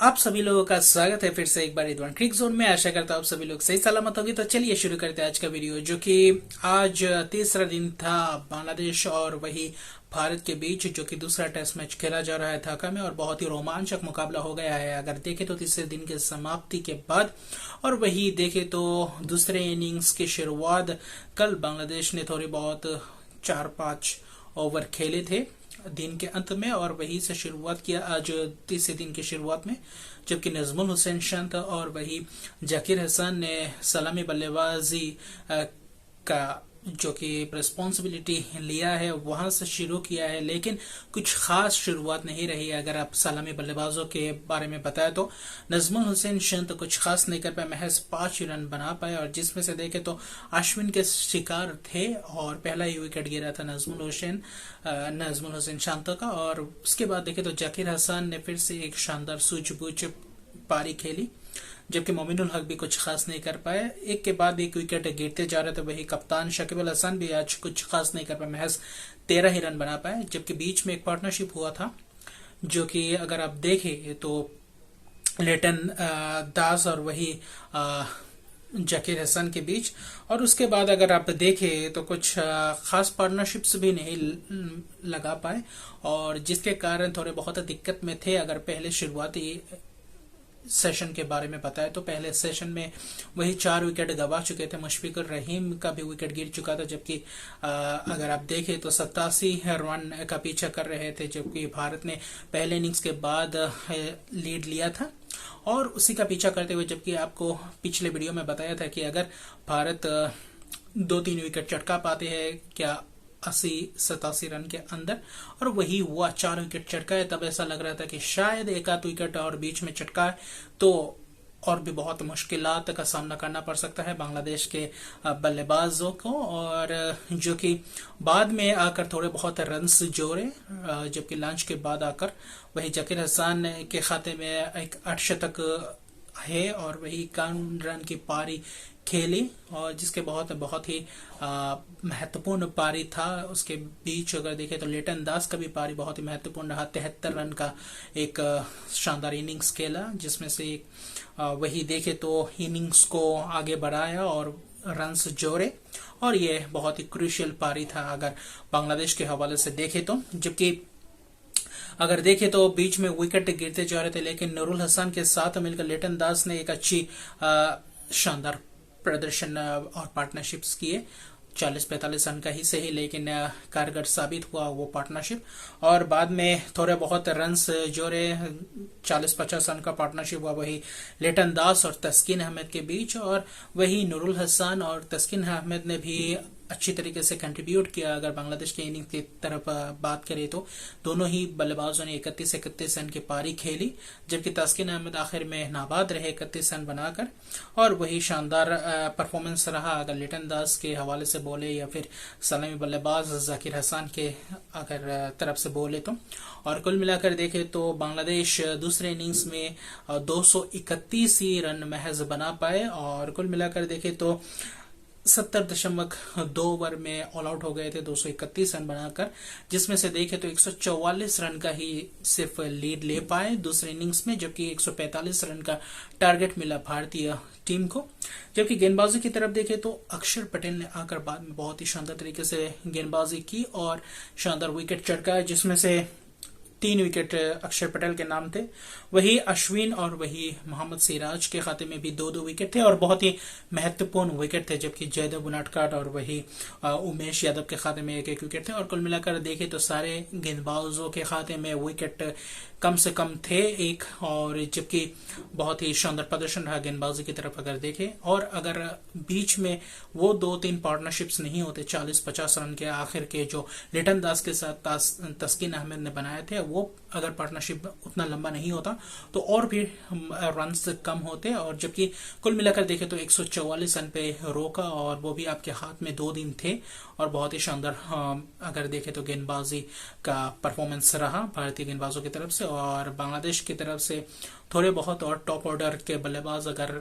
आप सभी लोगों का स्वागत है फिर से एक बार रिदवान क्रिक जोन में। आशा करता हूँ आप सभी लोग सही सलामत होंगे। तो चलिए शुरू करते हैं आज का वीडियो, जो कि आज तीसरा दिन था बांग्लादेश और वही भारत के बीच, जो कि दूसरा टेस्ट मैच खेला जा रहा है ढाका में, और बहुत ही रोमांचक मुकाबला हो गया है अगर देखें तो तीसरे दिन की समाप्ति के बाद। और वही देखें तो दूसरे इनिंग्स की शुरुआत कल बांग्लादेश ने थोड़ी बहुत 4-5 ओवर खेले थे दिन के अंत में, और वही से शुरुआत किया आज तीसरे दिन की शुरुआत में, जबकि नजमुल हुसैन शांत और वही जाकिर हसन ने सलामी बल्लेबाजी का जो कि रिस्पॉन्सिबिलिटी लिया है वहां से शुरू किया है। लेकिन कुछ खास शुरुआत नहीं रही। अगर आप सलामी बल्लेबाजों के बारे में बताएं तो नजमुल हुसैन शांत कुछ खास नहीं कर पाए, महज 5 रन बना पाए, और जिसमें से देखे तो अश्विन के शिकार थे और पहला ही विकेट गिरा था नजमुल हुसैन शांत का। और उसके बाद देखे तो जाकिर हसन ने फिर से एक शानदार सूझबूझ पारी खेली, जबकि मोमिनुल हक भी कुछ खास नहीं कर पाए। एक के बाद एक विकेट गिरते जा रहे थे। वही कप्तान शकीब अल हसन भी आज कुछ खास नहीं कर पाए, महज 13 ही रन बना पाए। जबकि बीच में एक पार्टनरशिप हुआ था, जो कि अगर आप देखें तो लेटन दास और वही जाकिर हसन के बीच। और उसके बाद अगर आप देखें तो कुछ खास पार्टनरशिप्स भी नहीं लगा पाए, और जिसके कारण थोड़े बहुत दिक्कत में थे। अगर पहले शुरुआती सेशन के बारे में बताया तो पहले सेशन में वही 4 विकेट गवा चुके थे। मुशफिकुर रहीम का भी विकेट गिर चुका था, जबकि अगर आप देखें तो 87 रन का पीछा कर रहे थे, जबकि भारत ने पहले इनिंग्स के बाद लीड लिया था और उसी का पीछा करते हुए। जबकि आपको पिछले वीडियो में बताया था कि अगर भारत 2-3 विकेट चटका पाते हैं क्या 80-87 रन के अंदर, और वही हुआ, 4 विकेट चटकाए। तब ऐसा लग रहा था कि शायद एक आध विकेट और बीच में चटकाए तो और भी बहुत मुश्किलात का सामना करना पड़ सकता है बांग्लादेश के बल्लेबाजों को, और जो कि बाद में आकर थोड़े बहुत रन्स जोड़े। जबकि लंच के बाद आकर वही जाकिर हसन के खाते में एक 8 शतक है और वही 51 रन की पारी खेली, और जिसके बहुत ही महत्वपूर्ण पारी था। उसके बीच अगर देखें तो लेटन दास का भी पारी बहुत ही महत्वपूर्ण रहा। 73 रन का एक शानदार इनिंग्स खेला, जिसमें से वही देखे तो इनिंग्स को आगे बढ़ाया और रन्स जोड़े, और ये बहुत ही क्रूशियल पारी था अगर बांग्लादेश के हवाले से देखे तो। जबकि अगर देखें तो बीच में विकेट गिरते जा रहे थे, लेकिन नूरुल हसन के साथ मिलकर लेटन दास ने एक अच्छी शानदार प्रदर्शन और पार्टनरशिप्स किए। 40-45 रन का ही सही, लेकिन कारगर साबित हुआ वो पार्टनरशिप। और बाद में थोड़े बहुत रन्स जोड़े, 40-50 रन का पार्टनरशिप हुआ वही लेटन दास और तस्किन अहमद के बीच। और वही नूरुल हसन और तस्किन अहमद ने भी अच्छी तरीके से कंट्रीब्यूट किया। अगर बांग्लादेश के इनिंग की तरफ बात करें तो दोनों ही बल्लेबाजों ने 31-31 रन की पारी खेली, जबकि तस्किन अहमद आखिर में नाबाद रहे 31 रन बनाकर। और वही शानदार परफॉर्मेंस रहा अगर लिटन दास के हवाले से बोले या फिर सलामी बल्लेबाज जाकिर हसन के अगर तरफ से बोले तो। और कुल मिलाकर देखें तो बांग्लादेश दूसरे इनिंग्स में 231 ही रन महज बना पाए, और कुल मिलाकर देखें तो 70.2 ओवर में ऑल आउट हो गए थे 231 रन बनाकर, जिसमें से देखे तो 144 रन का ही सिर्फ लीड ले पाए दूसरे इनिंग्स में, जबकि 145 रन का टारगेट मिला भारतीय टीम को। जबकि गेंदबाजी की तरफ देखे तो अक्षर पटेल ने आकर बाद में बहुत ही शानदार तरीके से गेंदबाजी की और शानदार विकेट चटकाए, जिसमें से 3 विकेट अक्षर पटेल के नाम थे। वही अश्विन और वही मोहम्मद सिराज के खाते में भी 2-2 विकेट थे और बहुत ही महत्वपूर्ण विकेट थे, जबकि जयदेव उनाडकट और वही उमेश यादव के खाते में 1-1 विकेट थे। और कुल मिलाकर देखे तो सारे गेंदबाजों के खाते में विकेट कम से कम थे एक, और जबकि बहुत ही शानदार प्रदर्शन रहा गेंदबाजी की तरफ अगर देखें। और अगर बीच में वो 2-3 पार्टनरशिप्स नहीं होते 40-50 रन के आखिर के जो लिटन दास के साथ तस्किन अहमद ने बनाए थे, वो अगर पार्टनरशिप उतना लंबा नहीं होता तो और भी रन कम होते। और जबकि कुल मिलाकर देखे तो 144 रन पे रोका, और वो भी आपके हाथ में 2 दिन थे। और बहुत ही शानदार अगर देखे तो गेंदबाजी का परफॉर्मेंस रहा भारतीय गेंदबाजों की तरफ से। और बांग्लादेश की तरफ से थोड़े बहुत और टॉप ऑर्डर के बल्लेबाज अगर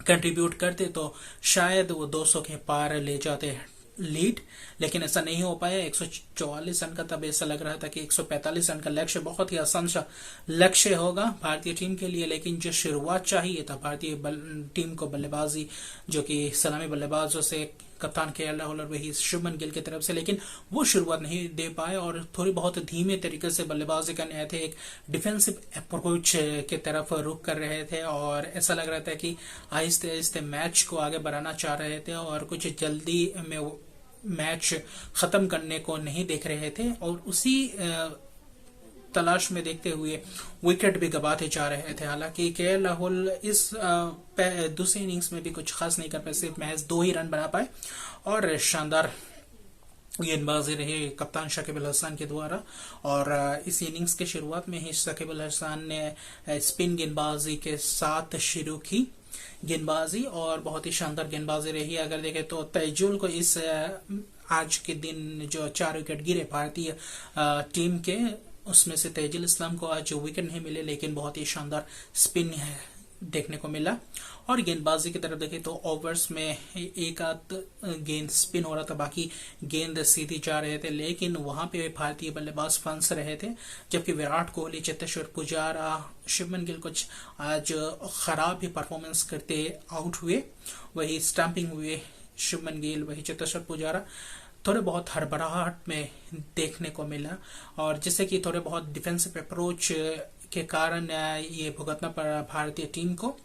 कंट्रीब्यूट करते तो शायद वो 200 के पार ले जाते लीड, लेकिन ऐसा नहीं हो पाया। 144 रन का तब ऐसा लग रहा था कि 145 रन का लक्ष्य बहुत ही आसान सा लक्ष्य होगा भारतीय टीम के लिए, लेकिन जो शुरुआत चाहिए था भारतीय टीम को बल्लेबाजी, जो कि सलामी बल्लेबाजों से कप्तान केएल राहुल और वही शुभमन गिल की तरफ से, लेकिन वो शुरुआत नहीं दे पाए और थोड़ी बहुत धीमे तरीके से बल्लेबाजी करने आए थे। एक डिफेंसिव अप्रोच के तरफ रुख कर रहे थे और ऐसा लग रहा था कि आहिस्ते आहिस्ते मैच को आगे बढ़ाना चाह रहे थे और कुछ जल्दी में मैच खत्म करने को नहीं देख रहे थे, और उसी तलाश में देखते हुए विकेट भी गंवाते जा रहे थे। हालांकि केएल राहुल इस दूसरी इनिंग्स में भी कुछ खास नहीं कर पाए, सिर्फ महज 2 ही रन बना पाए और शानदार गेंदबाजी रही कप्तान शकीब अल हसन के द्वारा। और इस इनिंग्स के शुरुआत में ही शकीब अल हसन ने स्पिन गेंदबाजी के साथ शुरू की गेंदबाजी और बहुत ही शानदार गेंदबाजी रही। अगर देखें तो तैजुल को इस आज के दिन जो 4 विकेट गिरे भारतीय टीम के, उसमें से तेजुल इस्लाम को आज विकेट नहीं मिले, लेकिन बहुत ही शानदार स्पिन देखने को मिला। और गेंदबाजी की तरफ देखें तो ओवर्स में एक आध गेंद स्पिन हो रहा था, बाकी गेंद सीधी जा रहे थे, लेकिन वहां पे भारतीय बल्लेबाज फंस रहे थे। जबकि विराट कोहली, चेतेश्वर पुजारा, शुभमन गिल कुछ आज खराब ही परफॉर्मेंस करते आउट हुए, वही स्टंपिंग हुए शुभमन गिल, वही चेतेश्वर पुजारा थोड़े बहुत हड़बड़ाहट में देखने को मिला, और जिससे कि थोड़े बहुत डिफेंसिव अप्रोच के कारण ये भुगतना पड़ा भारतीय टीम को।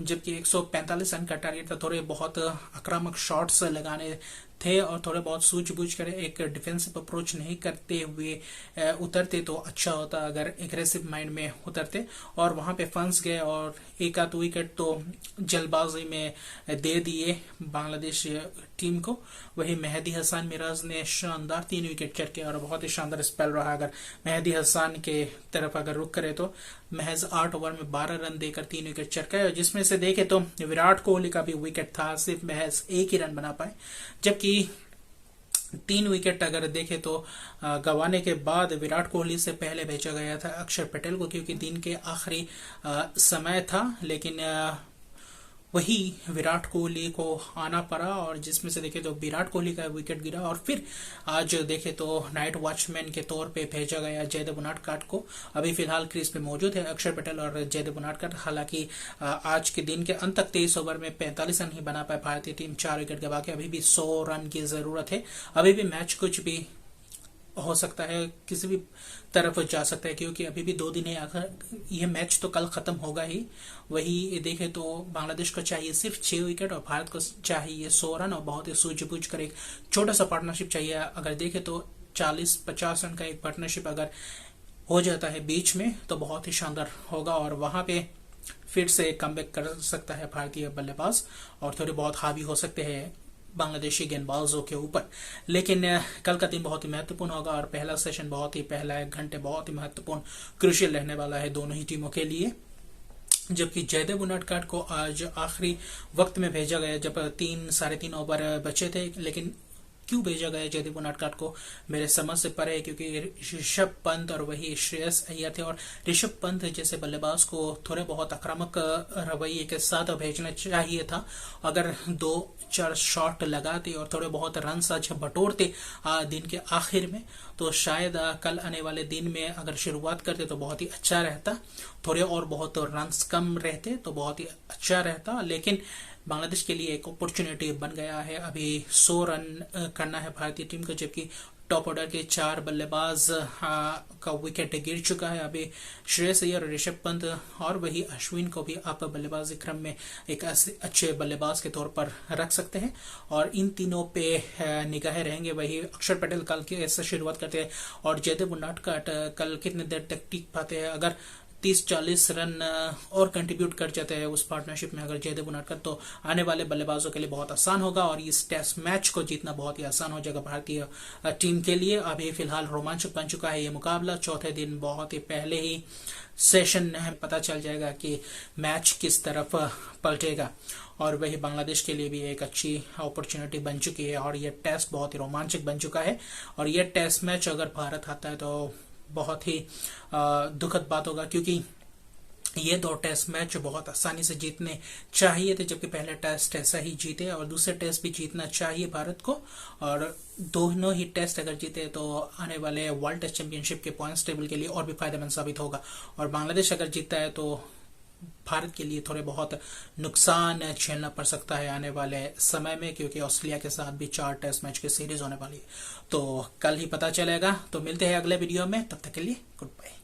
जबकि 145 रन का टारगेट था, थोड़े बहुत आक्रामक शॉट्स लगाने थे और थोड़े बहुत सूझबूझ कर एक डिफेंसिव अप्रोच नहीं करते हुए उतरते तो अच्छा होता, अगर एग्रेसिव माइंड में उतरते, और वहां पे फंस गए और एक आध विकेट तो जल्दबाजी में दे दिए बांग्लादेश टीम को। वही मेहदी हसन मिराज ने शानदार 3 विकेट चटके और बहुत ही शानदार स्पेल रहा। अगर मेहदी हसन के तरफ अगर रुक करे तो महज 8 ओवर में 12 रन देकर 3 विकेट चटकाए, और जिसमें से देखे तो विराट कोहली का भी विकेट था, सिर्फ महज 1 ही रन बना पाए। जबकि 3 विकेट अगर देखे तो गंवाने के बाद विराट कोहली से पहले भेजा गया था अक्षर पटेल को, क्योंकि दिन के आखिरी समय था, लेकिन वही विराट कोहली को आना पड़ा, और जिसमें से देखे तो विराट कोहली का विकेट गिरा। और फिर आज देखे तो नाइट वॉचमैन के तौर पे भेजा गया जयदेव उनादकट को। अभी फिलहाल क्रीज पे मौजूद है अक्षर पटेल और जयदेव उनादकट। हालांकि आज के दिन के अंत तक 23 ओवर में 45 रन ही बना पाए भारतीय टीम, 4 विकेट गवा के। अभी भी 100 रन की जरूरत है, अभी भी मैच कुछ भी हो सकता है, किसी भी तरफ जा सकता है, क्योंकि अभी भी 2 दिन है। आखिर यह मैच तो कल खत्म होगा ही। वही देखे तो बांग्लादेश को चाहिए सिर्फ 6 विकेट और भारत को चाहिए 100 रन और बहुत ही सूझबूझ कर एक छोटा सा पार्टनरशिप चाहिए। अगर देखे तो 40-50 रन का एक पार्टनरशिप अगर हो जाता है बीच में तो बहुत ही शानदार होगा, और वहां पे फिर से कमबैक कर सकता है भारतीय बल्लेबाज और थोड़े बहुत हावी हो सकते हैं बांग्लादेशी गेंदबाजों के ऊपर। लेकिन कल का दिन बहुत ही महत्वपूर्ण होगा और पहला सेशन पहला 1 घंटे बहुत ही महत्वपूर्ण क्रूशियल रहने वाला है दोनों ही टीमों के लिए। जबकि जयदेव उनादकट को आज आखिरी वक्त में भेजा गया जब 3-3.5 ओवर बचे थे, लेकिन क्यों भेजा गया जयदेव उनादकट को मेरे समझ से परे है, क्योंकि ऋषभ पंत और वही श्रेयस अय्यर थे, और ऋषभ पंत जैसे बल्लेबाज को थोड़े बहुत आक्रामक रवैये के साथ भेजना चाहिए था। अगर 2-4 शॉट लगाते और थोड़े बहुत रन आज बटोरते दिन के आखिर में, तो शायद कल आने वाले दिन में अगर शुरुआत करते तो बहुत ही अच्छा रहता। थोड़े और बहुत रन कम रहते तो बहुत ही अच्छा रहता, लेकिन बांग्लादेश के लिए एक अपॉर्चुनिटी बन गया है। अभी 100 रन करना है भारतीय टीम को, जबकि टॉप ऑर्डर के 4 बल्लेबाज का विकेट गिर चुका है। अभी श्रेयस अय्यर और ऋषभ पंत और वही अश्विन को भी आप बल्लेबाजी क्रम में एक अच्छे बल्लेबाज के तौर पर रख सकते हैं, और इन तीनों पे निगाहें रहेंगे। वही अक्षर पटेल कल के ऐसे शुरुआत करते हैं, और जयदेव उनादकट कल कितने देर तक टिक पाते हैं। अगर 30-40 रन और कंट्रीब्यूट कर जाते हैं उस पार्टनरशिप में अगर जयदेव उनादकट, तो आने वाले बल्लेबाजों के लिए बहुत आसान होगा और इस टेस्ट मैच को जीतना बहुत ही आसान हो जाएगा भारतीय टीम के लिए। अभी फिलहाल रोमांचक बन चुका है ये मुकाबला। चौथे दिन बहुत ही पहले ही सेशन पता चल जाएगा कि मैच किस तरफ पलटेगा, और वही बांग्लादेश के लिए भी एक अच्छी अपॉर्चुनिटी बन चुकी है, और यह टेस्ट बहुत ही रोमांचक बन चुका है। और यह टेस्ट मैच अगर भारत आता है तो बहुत ही दुखद बात होगा, क्योंकि ये दो टेस्ट मैच बहुत आसानी से जीतने चाहिए थे, जबकि पहला टेस्ट ऐसा ही जीते और दूसरे टेस्ट भी जीतना चाहिए भारत को। और दोनों ही टेस्ट अगर जीते तो आने वाले वर्ल्ड टेस्ट चैंपियनशिप के पॉइंट्स टेबल के लिए और भी फायदेमंद साबित होगा। और बांग्लादेश अगर जीतता है तो भारत के लिए थोड़े बहुत नुकसान झेलना पड़ सकता है आने वाले समय में, क्योंकि ऑस्ट्रेलिया के साथ भी 4 टेस्ट मैच की सीरीज होने वाली है। तो कल ही पता चलेगा। तो मिलते हैं अगले वीडियो में, तब तक के लिए गुड बाय।